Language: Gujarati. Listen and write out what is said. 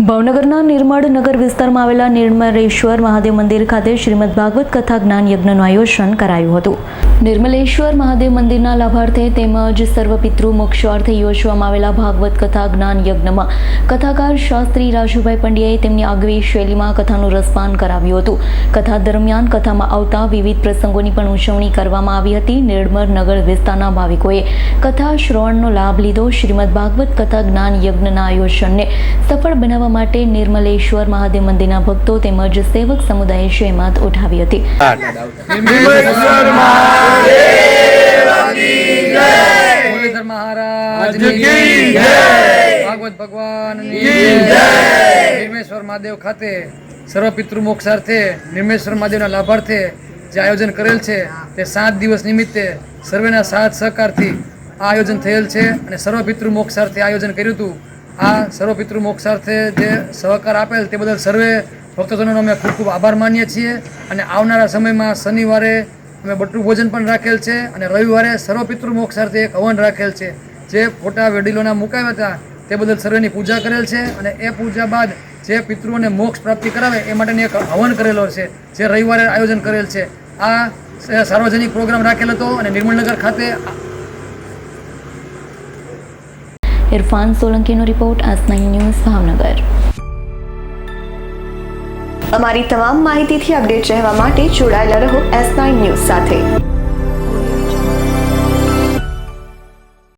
ભાવનગરના નિર્મળ નગર વિસ્તારમાં આવેલા નિર્મલેશ્વર મહાદેવ મંદિર ખાતે શ્રીમદ ભાગવત કથા જ્ઞાન યજ્ઞનું આયોજન કરાયું હતું। નિર્મલેશ્વર મહાદેવ મંદિરના લાભાર્થે તેમજ સર્વ પિતૃ મોક્ષાર્થે યોજવામાં આવેલા ભાગવત કથા જ્ઞાન યજ્ઞમાં કથાકાર શાસ્ત્રી રાજુભાઈ પંડ્યાએ તેમની આગવી શૈલીમાં કથાનું રસપાન કરાવ્યું હતું। કથા દરમિયાન કથામાં આવતા વિવિધ પ્રસંગોની પણ ઉજવણી કરવામાં આવી હતી। નિર્મળ નગર વિસ્તારના ભાવિકોએ કથા શ્રવણનો લાભ લીધો। શ્રીમદ ભાગવત કથા જ્ઞાન યજ્ઞના આયોજનને સફળ બનાવવા માટે નિર્મલેશ્વર મહાદેવ મંદિરના ભક્તો તેમજ સેવક સમુદાયે જહેમત ઉઠાવી હતી। ભાગવત ભગવાનની જય। નિર્મલેશ્વર મહાદેવ ખાતે સર્વ પિતૃ મોક્ષાર્થે નિર્મલેશ્વર મહાદેવના લાભાર્થે જે આયોજન કરેલ છે તે 7 દિવસ નિમિત્તે સર્વેના સાથ સહકારથી આ આયોજન થયેલ છે અને સર્વ પિતૃ મોક્ષાર્થે આયોજન કર્યું હતું। આ સર્વ પિતૃ મોક્ષાર્થે જે સહકાર આપેલ તે બદલ સર્વે ભક્તજનોનો અમે ખૂબ ખૂબ આભાર માનીએ છીએ અને આવનારા સમયમાં શનિવારે અમે બટુ ભોજન પણ રાખેલ છે અને રવિવારે સર્વ પિતૃ મોક્ષાર્થે એક હવન રાખેલ છે। જે ફોટા વડીલોના મુકાવ્યા હતા તે બદલ સર્વેની પૂજા કરેલ છે અને એ પૂજા બાદ જે પિતૃઓને મોક્ષ પ્રાપ્તિ કરાવે એ માટેની એક હવન કરેલો છે જે રવિવારે આયોજન કરેલ છે। આ સાર્વજનિક પ્રોગ્રામ રાખેલ હતો અને નિર્મળનગર ખાતે ઇરફાન સોલંકીનો રિપોર્ટ S9 ન્યૂઝ ભાવનગર। અમારી તમામ માહિતીથી અપડેટ રહેવા માટે જોડાયેલા રહો S9 ન્યૂઝ સાથે।